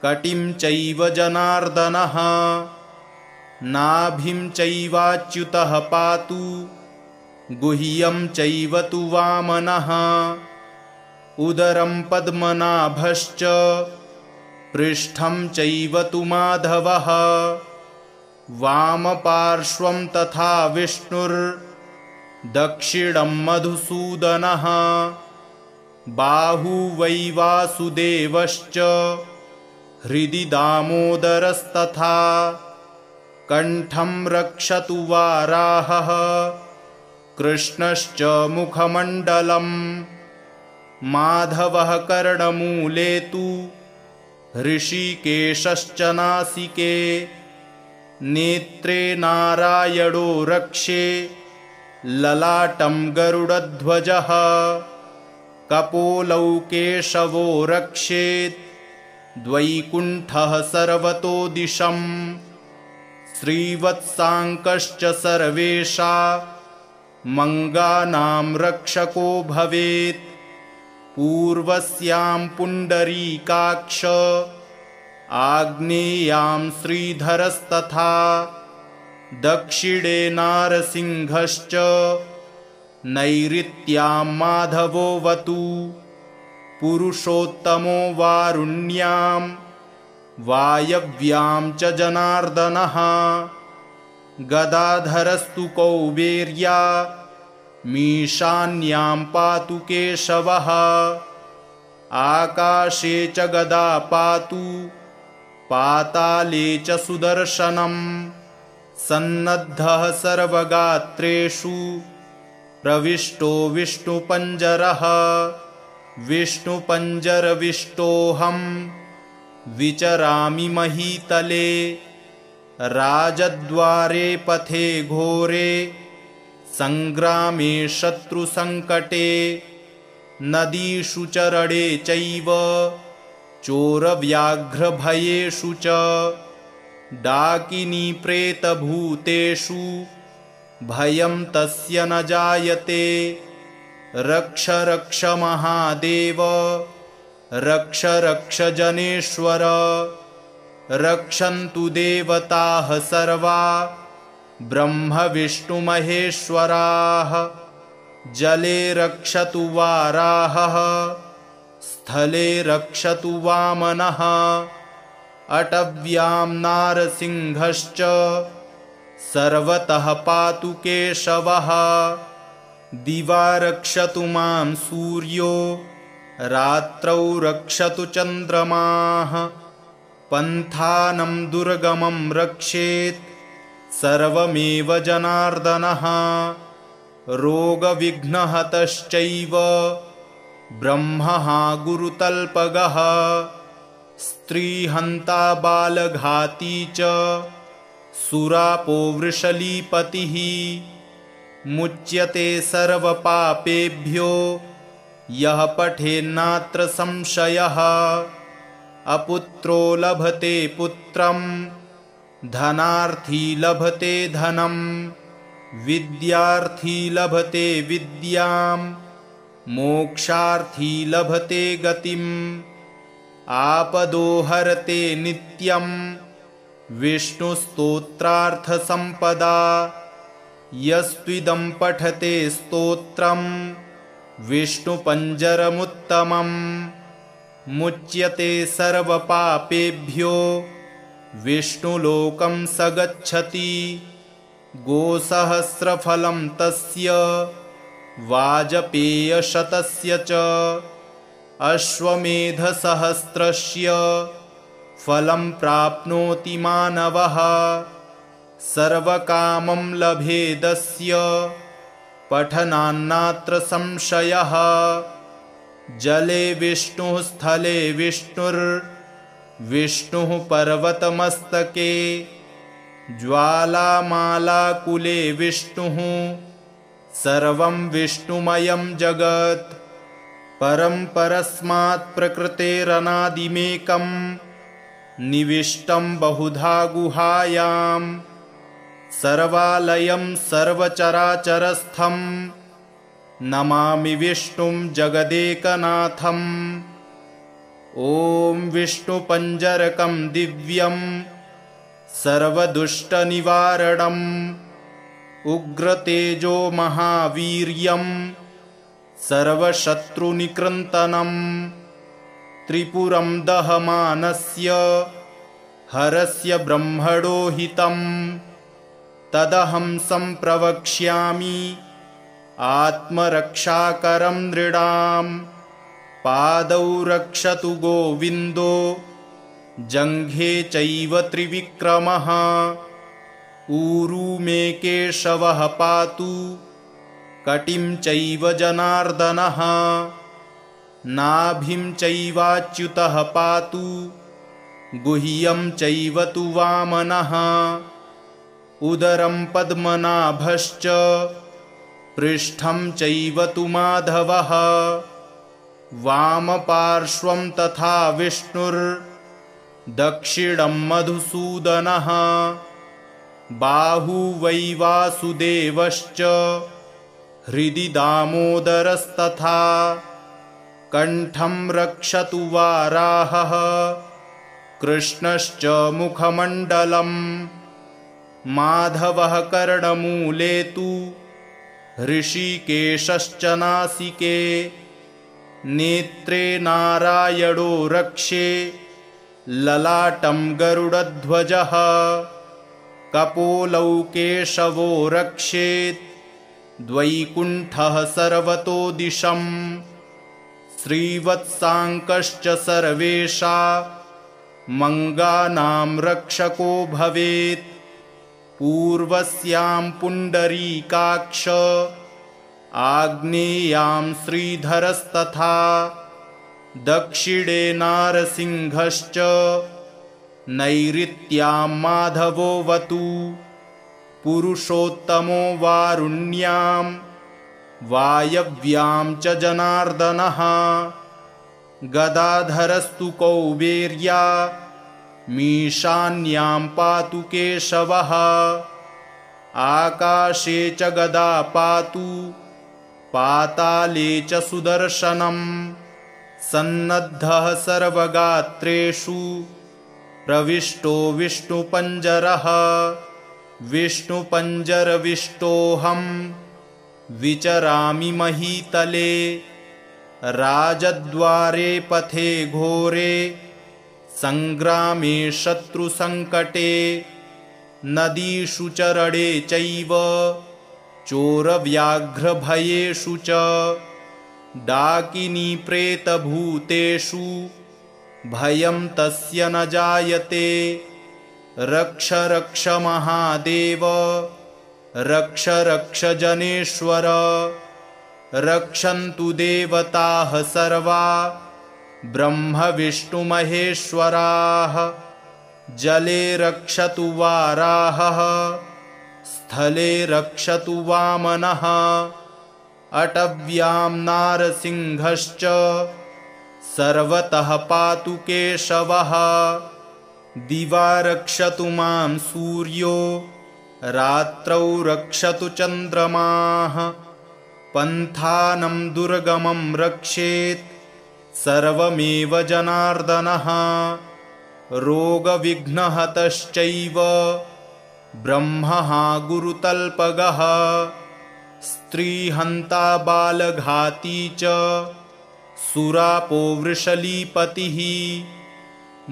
कटिं चैव जनार्दनः नाभिं चैवाच्युतः पातु गुह्यं चैव तु वामनः उदरं पद्मनाभश्च पृष्ठं चैव तु माधवः वामपार्श्वं तथा विष्णुर्दक्षिणं मधुसूदनः बाहू वै वासुदेवश्च हृदि दामोदरस्तथा कण्ठं रक्षतु वाराहः कृष्णश्च मुखमण्डलम् माधवः कर्णमूले तु ऋषिकेशश्च नासिके नेत्रे नारायणो रक्षे ललाटं गरुडध्वजः कपोलौ केशवो रक्षेत् द्वैकुण्ठः सर्वतो दिशम् श्रीवत्साङ्कश्च सर्वेषा मङ्गानां रक्षको भवेत् पूर्वस्यां पुण्डरीकाक्ष आग्नेयां श्रीधरस्तथा दक्षिणे नारसिंहश्च नैऋत्यां माधवोऽवतु पुरुषोत्तमो वारुण्यां वायव्यां च जनार्दनः गदाधरस्तु कौबेर्या मीशान्यां पातु केशवः आकाशे च गदा पातु पाताले च सुदर्शनम् सन्नद्धः सर्वगात्रेषु प्रविष्टो विष्णुपञ्जरः विष्णुपञ्जरविष्टोऽहं विचरामि महीतले राजद्वारे पथे घोरे सङ्ग्रामे शत्रुसङ्कटे नदीषु चरणे चैव चोरव्याघ्रभयेषु च डाकिनी प्रेतभूतेषु भयं तस्य न जायते रक्ष रक्ष महादेव रक्ष रक्ष जनेश्वर रक्षन्तु देवताः सर्वा ब्रह्म विष्णु महेश्वराः जले रक्षतु वाराहः स्थले रक्षतु वामनः अटव्यां नारसिंहश्च सर्वतः पातु केशवः दिवा रक्षतु मां सूर्यो रात्रौ रक्षतु चन्द्रमाः पन्थानं दुर्गमं रक्षेत् सर्वमेव जनार्दनः रोगविघ्नहतश्चैव ब्रह्मः गुरुतल्पगः स्त्रीहन्ता बालघाती च सुरापो वृषलीपतिः मुच्यते सर्वपापेभ्यो यः पठेन्नात्र संशयः अपुत्रो लभते पुत्रं धनार्थी लभते धनं विद्यार्थी लभते विद्यां मोक्षार्थी लभते गतिम् आपदोहरते नित्यं विष्णुस्तोत्रार्थसम्पदा यस्त्विदं पठते स्तोत्रं विष्णुपञ्जरमुत्तमं मुच्यते सर्वपापेभ्यो विष्णुलोकं स गच्छति गोसहस्रफलं तस्य वाजपेयशतस्य च अश्वमेधसहस्रस्य फलं प्राप्नोति मानवः सर्वकामं लभेदस्य पठनान्नात्र संशयः जले विष्णुः स्थले विष्णुर्विष्णुः पर्वतमस्तके ज्वालामालाकुले विष्णुः सर्वं विष्णुमयं जगत् परं परस्मात् प्रकृतेरनादिमेकं निविष्टं बहुधा गुहायां सर्वालयं सर्वचराचरस्थं नमामि विष्णुं जगदेकनाथम् ॐ विष्णुपञ्जरकं दिव्यं सर्वदुष्टनिवारणम् उग्रतेजो महावीर्यं सर्वशत्रुनिकृन्तनं त्रिपुरं दहमानस्य हरस्य ब्रह्मणो हितं तदहं सम्प्रवक्ष्यामि आत्मरक्षाकरं नृणां पादौ रक्षतु गोविन्दो जङ्घे चैव त्रिविक्रमः ऊरू मे केशवः पातु कटिं चैव जनार्दनः नाभिं चैवाच्युतः पातु गुह्यं चैव तु वामनः उदरं पद्मनाभश्च पृष्ठं चैव तु माधवः वामपार्श्वं तथा विष्णुर्दक्षिणं मधुसूदनः बाहू वै वासुदेवश्च हृदि दामोदरस्तथा कण्ठं रक्षतु वाराहः कृष्णश्च मुखमण्डलं माधवः कर्णमूले तु ऋषिकेशश्च नासिके नेत्रे नारायणो रक्षे ललाटं गरुडध्वजः कपोलौ केशवो रक्षेत् द्वैकुण्ठः सर्वतो दिशं श्रीवत्साङ्कश्च सर्वेषा मङ्गानां रक्षको भवेत् पूर्वस्यां पुण्डरीकाक्ष आग्नेयां श्रीधरस्तथा दक्षिणे नारसिंहश्च नैऋत्यां माधवोऽवतु पुरुषोत्तमो वारुण्यां वायव्यां च जनार्दनः गदाधरस्तु कौबेर्या मीशान्यां पातु केशवः आकाशे च गदा पातु पाताले च सुदर्शनं सन्नद्धः सर्वगात्रेषु प्रविष्टो विष्णुपञ्जरः विष्णुपञ्जरविष्टोऽहं विचरामि महीतले राजद्वारे पथे घोरे सङ्ग्रामे शत्रुसङ्कटे नदीषु चरणे चैव चोरव्याघ्रभयेषु च डाकिनीप्रेतभूतेषु भयं तस्य न जायते रक्ष रक्ष महादेव रक्ष रक्ष जनेश्वर रक्षन्तु देवताः सर्वा ब्रह्म विष्णु महेश्वराः जले रक्षतु वाराहः स्थले रक्षतु वामनः अटव्यां नारसिंहश्च सर्वतः पातु केशवः दिवा रक्षतु मां सूर्यो रात्रौ रक्षतु चन्द्रमाः पन्थानं दुर्गमं रक्षेत् सर्वमेव जनार्दनः रोगविघ्नहतश्चैव ब्रह्मः गुरुतल्पगः स्त्रीहन्ता बालघाती च सुरापो वृषलीपतिः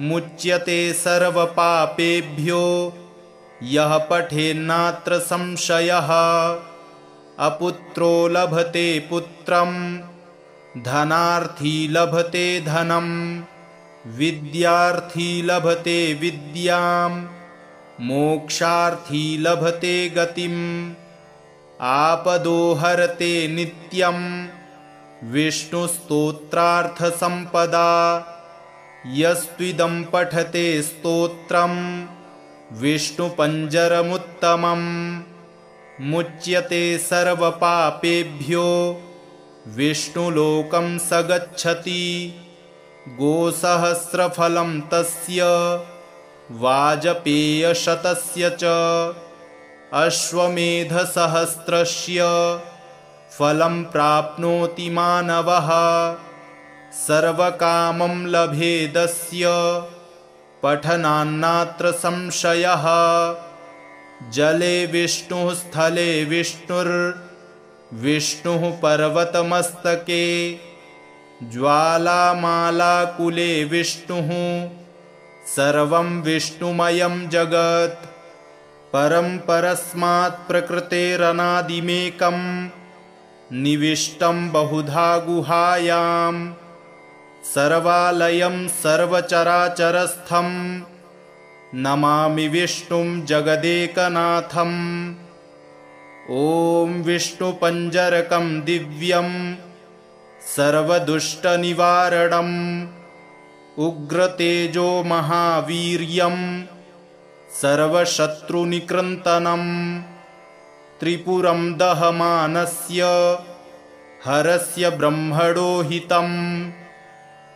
मुच्यते सर्वपापेभ्यो यः पठेन्नात्र संशयः अपुत्रो लभते पुत्रं धनार्थी लभते धनं विद्यार्थी लभते विद्यां मोक्षार्थी लभते गतिम् आपदो हरते नित्यं विष्णुस्तोत्रार्थसम्पदा यस्त्विदं पठते स्तोत्रं विष्णुपञ्जरमुत्तमम् मुच्यते सर्वपापेभ्यो विष्णुलोकं स गच्छति गोसहस्रफलं तस्य वाजपेयशतस्य च अश्वमेधसहस्रस्य फलं प्राप्नोति मानवः सर्वकामं लभेदस्य पठनान्नात्र संशयः जले विष्णुः स्थले विष्णुर्विष्णुः पर्वतमस्तके ज्वालामालाकुले विष्णुः सर्वं विष्णुमयं जगत् परं परस्मात् प्रकृतेरनादिमेकं निविष्टं बहुधा गुहायां सर्वालयं सर्वचराचरस्थं नमामि विष्णुं जगदेकनाथम् ॐ विष्णुपञ्जरकं दिव्यं सर्वदुष्टनिवारणम् उग्रतेजो महावीर्यं सर्वशत्रुनिकृन्तनं त्रिपुरं दहमानस्य हरस्य ब्रह्मणो हितं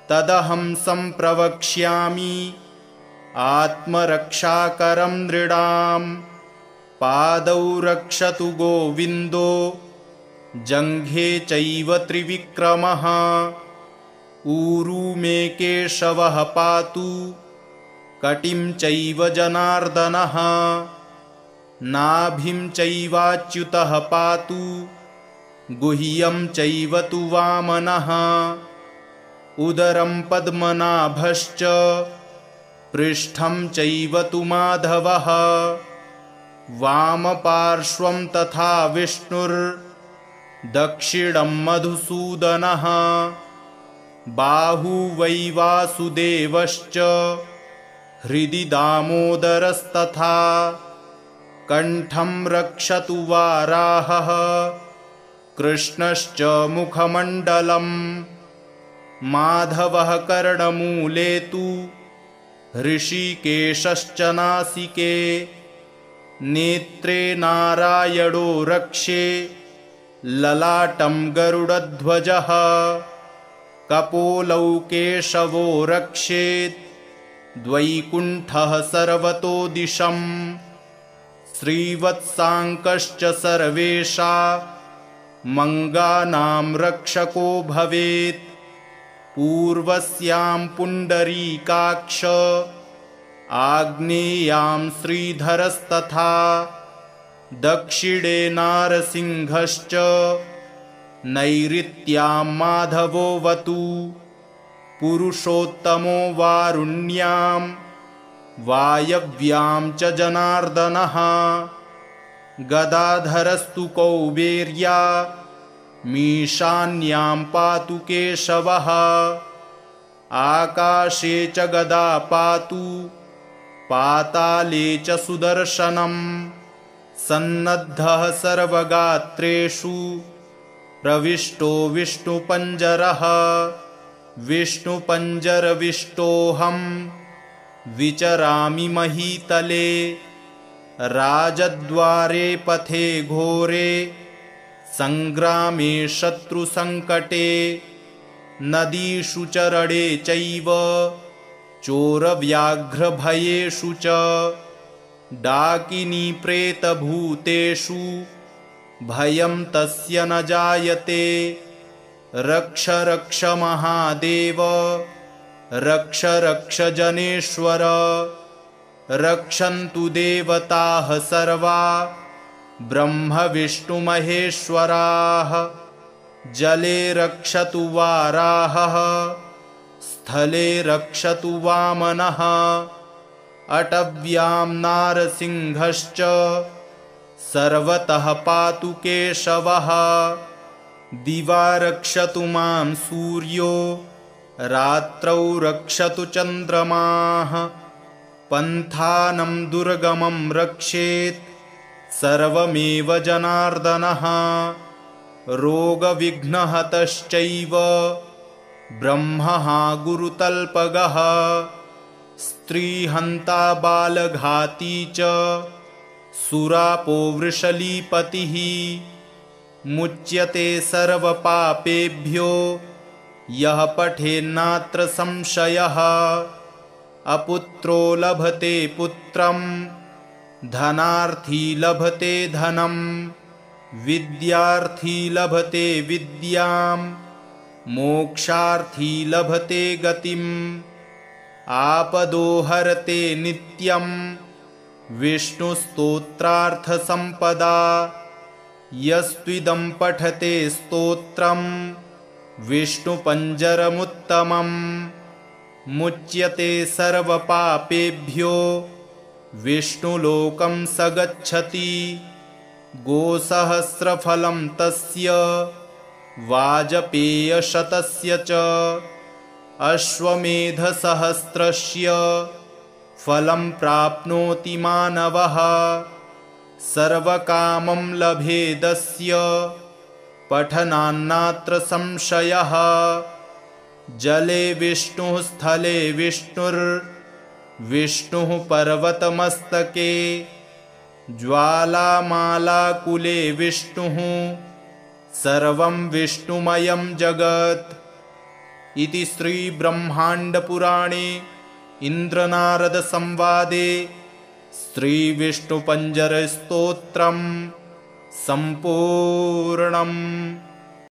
तदहं सम्प्रवक्ष्यामि आत्मरक्षाकरं नृणां पादौ रक्षतु गोविन्दो जङ्घे चैव त्रिविक्रमः ऊरू मे केशवः पातु कटिं चैव जनार्दनः नाभिं चैवाच्युतः पातु गुह्यं चैव तु वामनः उदरं पद्मनाभश्च पृष्ठं चैव तु माधवः वामपार्श्वं तथा विष्णुर्दक्षिणं मधुसूदनः बाहू वै वासुदेवश्च हृदि दामोदरस्तथा कण्ठं रक्षतु वाराहः कृष्णश्च मुखमण्डलम् माधवः कर्णमूले तु हृषीकेशश्च नासिके नेत्रे नारायणो रक्षे ललाटं गरुडध्वजः कपोलौ केशवो रक्षेत् द्वैकुण्ठः सर्वतो दिशम् श्रीवत्साङ्कश्च सर्वेषा मङ्गानां रक्षको भवेत् पूर्वस्यां पुण्डरीकाक्ष आग्नेयां श्रीधरस्तथा दक्षिणे नारसिंहश्च नैऋत्यां माधवोऽवतु पुरुषोत्तमो वारुण्यां वायव्यां च जनार्दनः गदाधरस्तु कौबेर्या मीशान्यां पातु केशवः आकाशे च गदा पातु पाताले च सुदर्शनं सन्नद्धः सर्वगात्रेषु प्रविष्टो विष्णुपञ्जरः विष्णुपञ्जरविष्टोऽहं विचरामि महीतले राजद्वारे पथे घोरे सङ्ग्रामे शत्रुसङ्कटे नदीषु च रणे चैव चोरव्याघ्रभयेषु च डाकिनीप्रेतभूतेषु भयं तस्य न जायते रक्ष रक्ष महादेव रक्ष रक्ष जनेश्वर रक्षन्तु देवताः सर्वा ब्रह्म विष्णु महेश्वराः। जले रक्षतु वाराहः स्थले रक्षतु वामनः अटव्यां नारसिंहश्च सर्वतः पातु केशवः। दिवा रक्षतु मां सूर्यो रात्रौ रक्षतु चन्द्रमाः। पन्थानं दुर्गमं रक्षेत् सर्वमेव जनार्दनः। रोगविघ्नहतश्चैव ब्रह्मः गुरुतल्पगः। स्त्रीहन्ता बालघाती च सुरापो वृषलीपतिः। मुच्यते सर्वपापेभ्यो यः पठेन्नात्र संशयः। अपुत्रो लभते पुत्रं धनार्थी लभते धनं। विद्यार्थी लभते विद्यां मोक्षार्थी लभते गतिम्। आपदो हरते नित्यं विष्णुस्तोत्रार्थसम्पदा। यस्त्विदं पठते स्तोत्रं विष्णुपञ्जरमुत्तमम्। मुच्यते सर्वपापेभ्यो विष्णुलोकं स गच्छति। गोसहस्रफलं तस्य वाजपेयशतस्य च अश्वमेधसहस्रस्य फलं प्राप्नोति मानवः। सर्वकामं लभेदस्य पठनान्नात्र संशयः। जले विष्णुः स्थले विष्णुर्विष्णुः पर्वतमस्तके। ज्वालामालाकुले विष्णुः सर्वं विष्णुमयं जगत्। इति श्रीब्रह्माण्डपुराणे इन्द्रनारदसंवादे श्रीविष्णुपञ्जरस्तोत्रं सम्पूर्णम्।